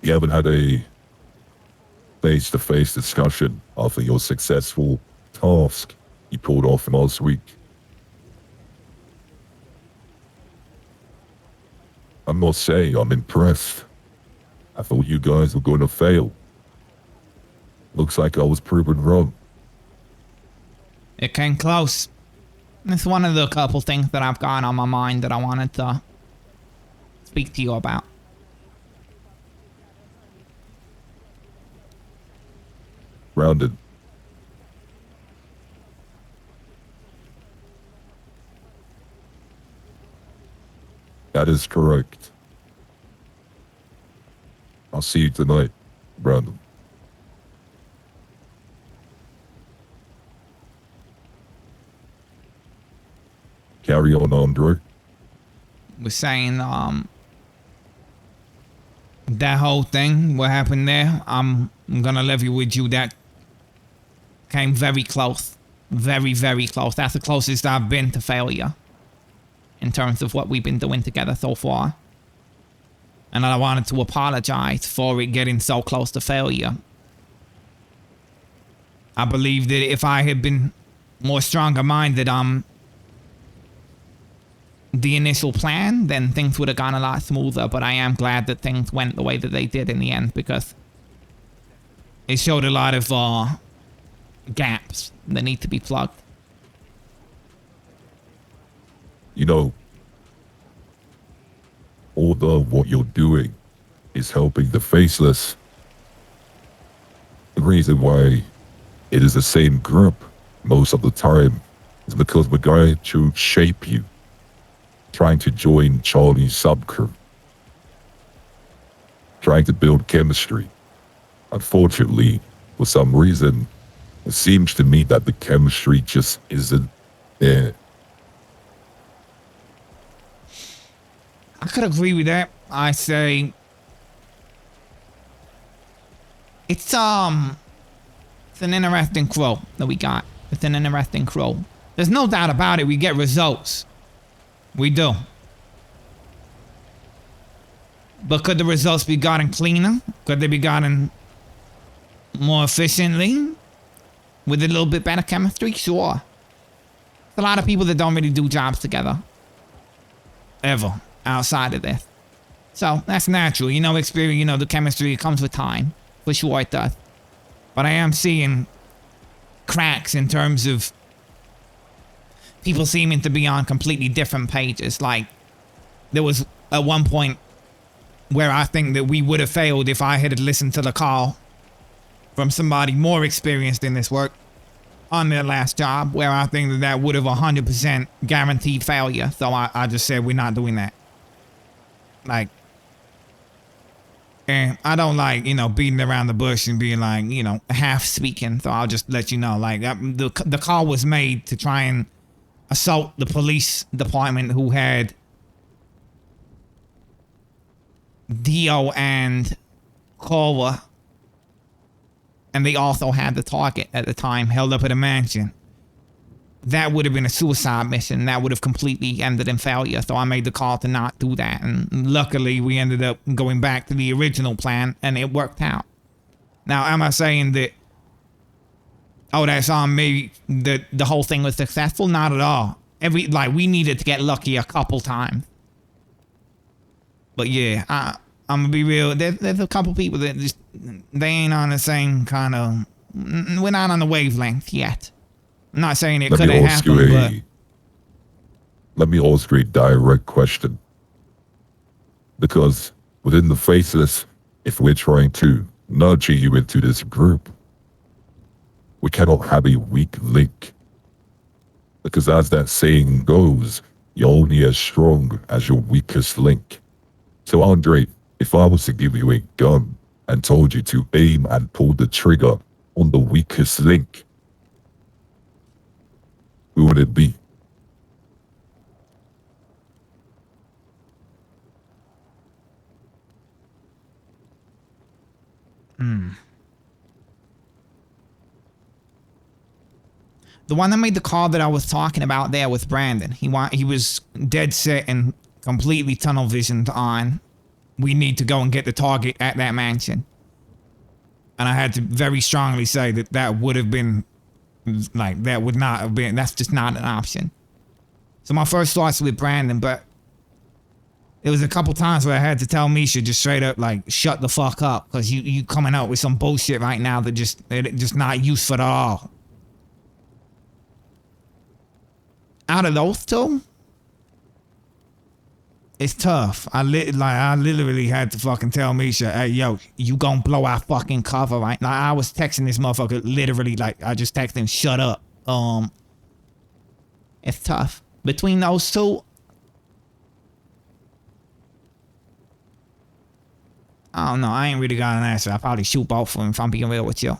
You haven't had a face-to-face discussion after your successful task you pulled off last week. I must say, I'm impressed. I thought you guys were going to fail. Looks like I was proven wrong. It came close. It's one of the couple things that I've got on my mind that I wanted to speak to you about. Grounded. That is correct. I'll see you tonight, Brandon. Carry on, Andre. Was saying, that whole thing, what happened there, I'm gonna leave you with you. That came very close. Very, very close. That's the closest I've been to failure in terms of what we've been doing together so far. And I wanted to apologize for it getting so close to failure. I believe that if I had been more stronger minded on the initial plan, then things would have gone a lot smoother. But I am glad that things went the way that they did in the end, because it showed a lot of gaps that need to be plugged. You know, although what you're doing is helping the Faceless, the reason why it is the same group most of the time is because we're going to shape you, trying to join Charlie's subcrew, trying to build chemistry. Unfortunately, for some reason, it seems to me that the chemistry just isn't there. I could agree with that. I say it's an interesting crew that we got. It's an interesting crew. There's no doubt about it. We get results. We do. But could the results be gotten cleaner? Could they be gotten more efficiently? With a little bit better chemistry? Sure. There's a lot of people that don't really do jobs together. Ever. Outside of this. So, that's natural. You know, experience, you know, the chemistry comes with time. For sure it does. But I am seeing cracks in terms of people seeming to be on completely different pages. Like, there was at one point where I think that we would have failed if I had listened to the call from somebody more experienced in this work on their last job, where I think that that would have 100% guaranteed failure. So I just said we're not doing that. Like, and I don't like, you know, beating around the bush and being like, you know, half speaking. So I'll just let you know, like, the call was made to try and assault the police department, who had Dio and Cora, and they also had the target at the time held up at a mansion. That would have been a suicide mission. That would have completely ended in failure. So I made the call to not do that. And luckily, we ended up going back to the original plan, and it worked out. Now, am I saying that, oh, that's on me, that the whole thing was successful? Not at all. We needed to get lucky a couple times. But yeah, I'm gonna be real. There's a couple people that just, they ain't on the same kind of, we're not on the wavelength yet. I'm not saying it couldn't happen, but... Let me ask you a direct question. Because within the Faceless, if we're trying to nudge you into this group, we cannot have a weak link. Because as that saying goes, you're only as strong as your weakest link. So Andre, if I was to give you a gun and told you to aim and pull the trigger on the weakest link, who would it be? The one that made the call that I was talking about there was Brandon. He was dead set and completely tunnel visioned on we need to go and get the target at that mansion. And I had to very strongly say that that would have been, like, that would not have been, that's just not an option. So my first thoughts with Brandon, but there was a couple times where I had to tell Misha just straight up, like, shut the fuck up, because you coming out with some bullshit right now that just not useful at all. Out of those two, it's tough. I literally had to fucking tell Misha, hey, yo, you gonna blow our fucking cover, right? Like, I was texting this motherfucker literally, like, I just texted him, shut up. It's tough. Between those two, I don't know. I ain't really got an answer. I'll probably shoot both of them if I'm being real with you.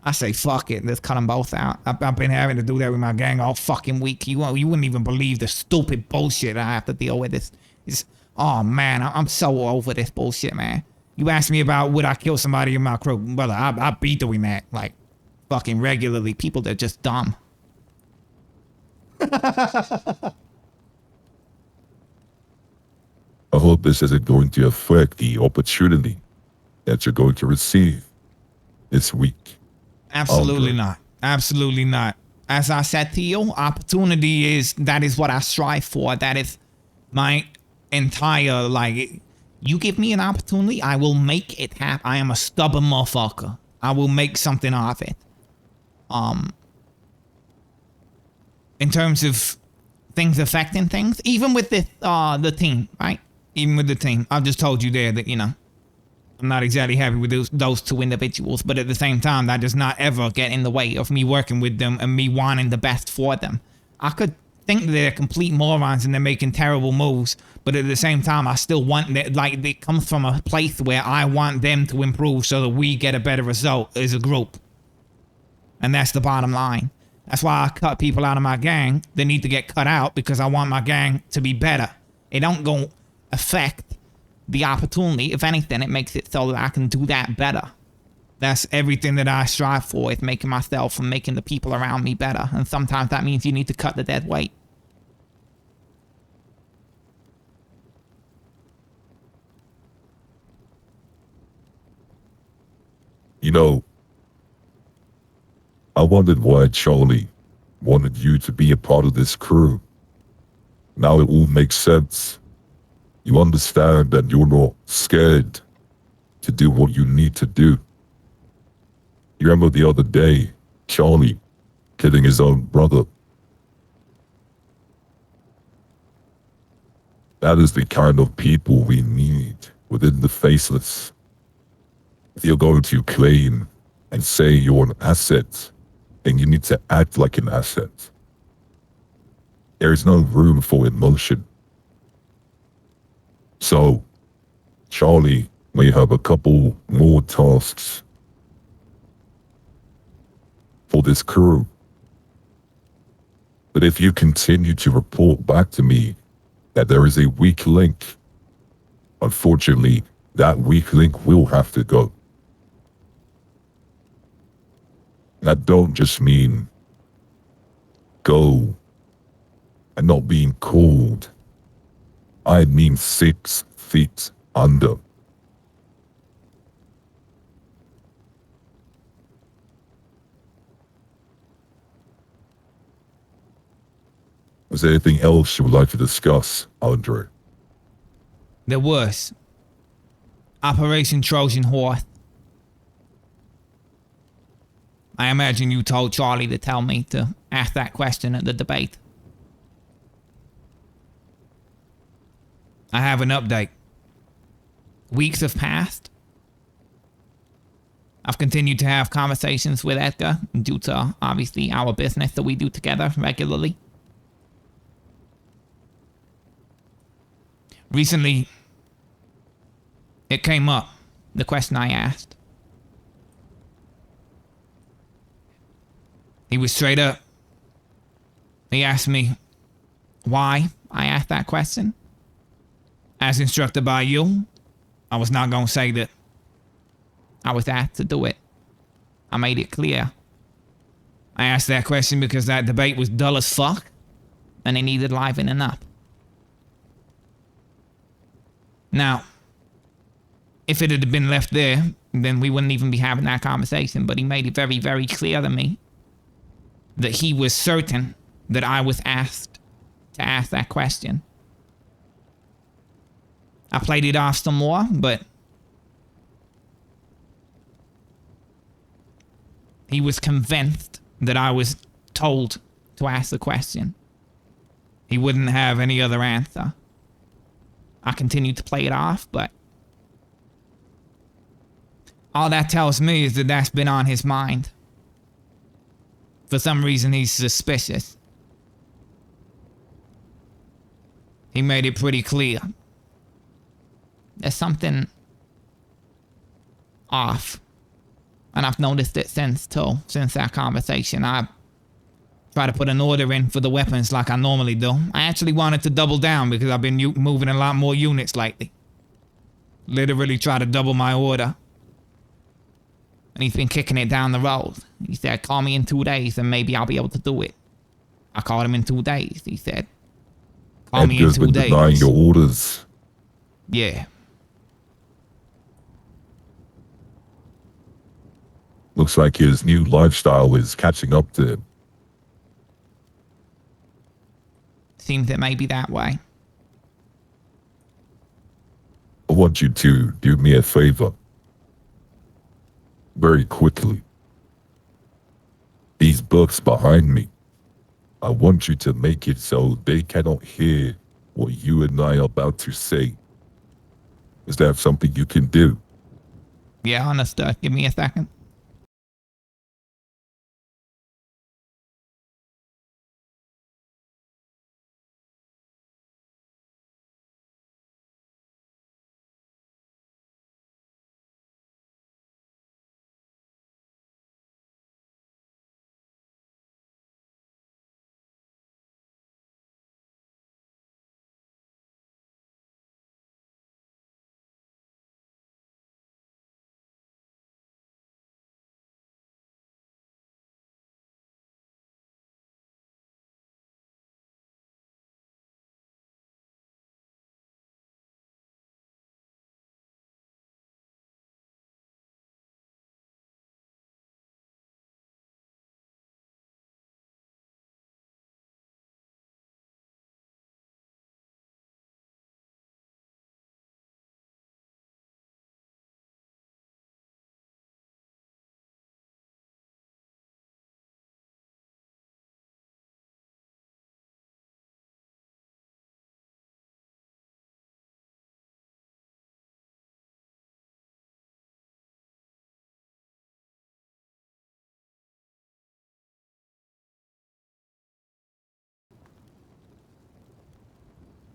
I say, fuck it. Let's cut them both out. I've been having to do that with my gang all fucking week. You wouldn't even believe the stupid bullshit I have to deal with. It's oh, man. I'm so over this bullshit, man. You asked me about would I kill somebody in my crew. Brother, I be doing that, like, fucking regularly. People that are just dumb. I hope this isn't going to affect the opportunity that you're going to receive this week. Absolutely not. Absolutely not. As I said to you, opportunity that is what I strive for. That is my entire, like, you give me an opportunity, I will make it happen. I am a stubborn motherfucker. I will make something of it. In terms of things affecting things, even with the team, right? Even with the team, I've just told you there that, you know, I'm not exactly happy with those two individuals, but at the same time, that does not ever get in the way of me working with them and me wanting the best for them. I could think they're complete morons and they're making terrible moves, but at the same time, I still want that, like, it comes from a place where I want them to improve so that we get a better result as a group. And that's the bottom line. That's why I cut people out of my gang that need to get cut out, because I want my gang to be better. It don't go affect the opportunity. If anything, it makes it so that I can do that better. That's everything that I strive for, is making myself and making the people around me better. And sometimes that means you need to cut the dead weight. You know, I wondered why Charlie wanted you to be a part of this crew. Now it all makes sense. You understand that you're not scared to do what you need to do. You remember the other day, Charlie killing his own brother. That is the kind of people we need within the Faceless. If you're going to claim and say you're an asset, then you need to act like an asset. There is no room for emotion. So, Charlie may have a couple more tasks for this crew. But if you continue to report back to me that there is a weak link, unfortunately, that weak link will have to go. And I don't just mean go and not being called. I mean 6 feet under. Is there anything else you would like to discuss, Andre? There was Operation Trojan Horse. I imagine you told Charlie to tell me to ask that question at the debate. I have an update. Weeks have passed. I've continued to have conversations with Edgar due to, obviously, our business that we do together regularly. Recently, it came up, the question I asked. He was straight up. He asked me why I asked that question. As instructed by you, I was not going to say that I was asked to do it. I made it clear. I asked that question because that debate was dull as fuck, and it needed livening up. Now, if it had been left there, then we wouldn't even be having that conversation. But he made it very, very clear to me that he was certain that I was asked to ask that question. I played it off some more, but he was convinced that I was told to ask the question. He wouldn't have any other answer. I continued to play it off, but all that tells me is that that's been on his mind. For some reason, he's suspicious. He made it pretty clear. There's something off. And I've noticed it since that conversation. I try to put an order in for the weapons like I normally do. I actually wanted to double down because I've been moving a lot more units lately. Literally try to double my order. And he's been kicking it down the road. He said, call me in 2 days and maybe I'll be able to do it. I called him in 2 days. He said, call me in 2 days. Denying your orders. Yeah. Looks like his new lifestyle is catching up to him. Seems it may be that way. I want you to do me a favor. Very quickly. These books behind me, I want you to make it so they cannot hear what you and I are about to say. Is that something you can do? Yeah, understood. Give me a second.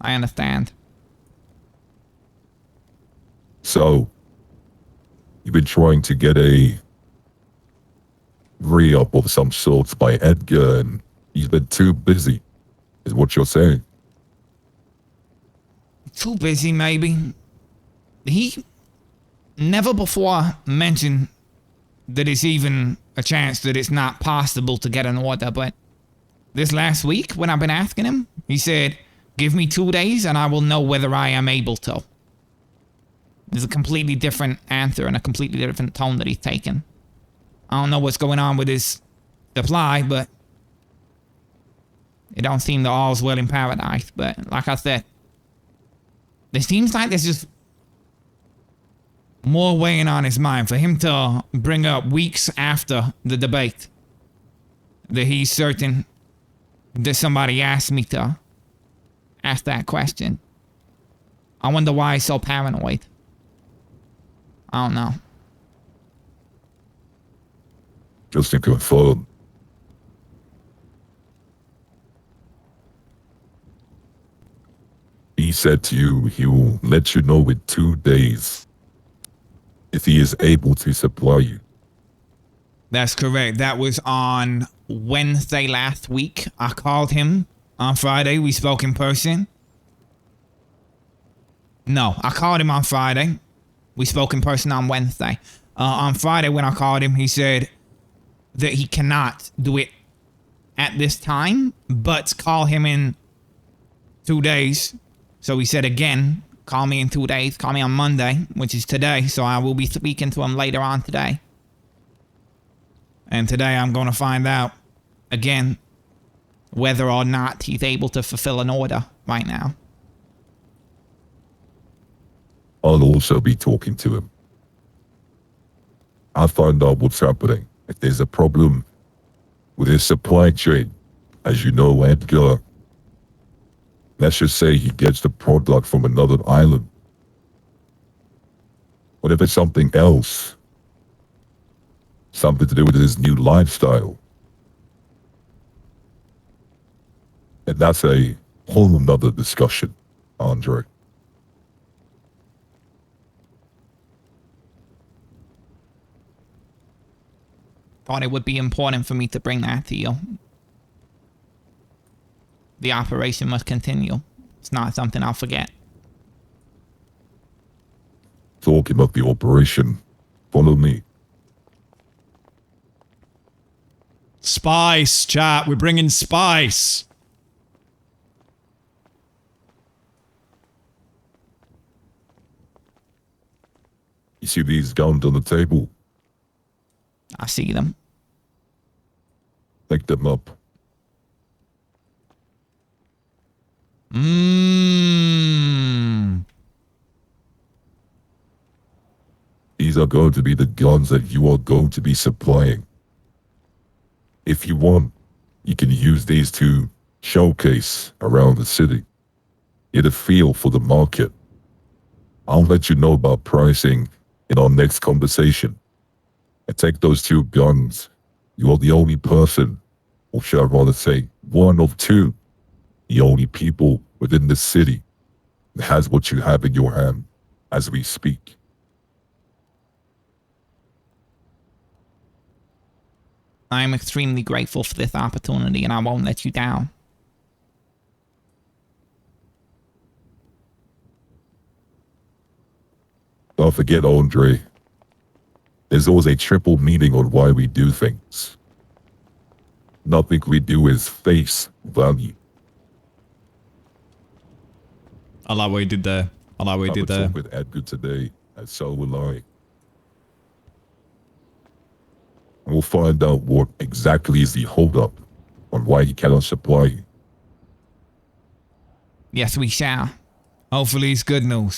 I understand. So, you've been trying to get a re-up of some sorts by Edgar and he's been too busy, is what you're saying. Too busy, maybe. He never before mentioned that it's even a chance that it's not possible to get an order, but this last week, when I've been asking him, he said, give me 2 days and I will know whether I am able to. There's a completely different answer and a completely different tone that he's taken. I don't know what's going on with his supply, but it don't seem that all's well in paradise. But like I said, it seems like there's just more weighing on his mind for him to bring up weeks after the debate that he's certain that somebody asked me to ask that question. I wonder why he's so paranoid. I don't know. Just to confirm. He said to you he will let you know in 2 days if he is able to supply you. That's correct. That was on Wednesday last week. I called him on Friday. We spoke in person. No, I called him on Friday. We spoke in person on Wednesday. On Friday when I called him, he said that he cannot do it at this time, but call him in 2 days. So he said again, Call me in 2 days. Call me on Monday, which is today. So I will be speaking to him later on today. And today I'm going to find out, again, whether or not he's able to fulfill an order right now. I'll also be talking to him. I'll find out what's happening. If there's a problem with his supply chain, as you know, Edgar, let's just say he gets the product from another island. What if it's something else? Something to do with his new lifestyle. And that's a whole nother discussion, Andre. Thought it would be important for me to bring that to you. The operation must continue. It's not something I'll forget. Talking about the operation, follow me. Spice, chat. We're bringing spice. You see these guns on the table? I see them. Pick them up. Mmm. These are going to be the guns that you are going to be supplying. If you want, you can use these to showcase around the city. Get a feel for the market. I'll let you know about pricing in our next conversation. And take those 2 guns. You are the only person, or should I rather say, one of 2, the only people within the city that has what you have in your hand as we speak. I'm extremely grateful for this opportunity, and I won't let you down. Don't forget, Andre, there's always a triple meaning on why we do things. Nothing we do is face value. I like what you did there. I like what you I did would there. talk with Edgar today, and so will I. We'll find out what exactly is the holdup on why he cannot supply you. Yes, we shall. Hopefully it's good news.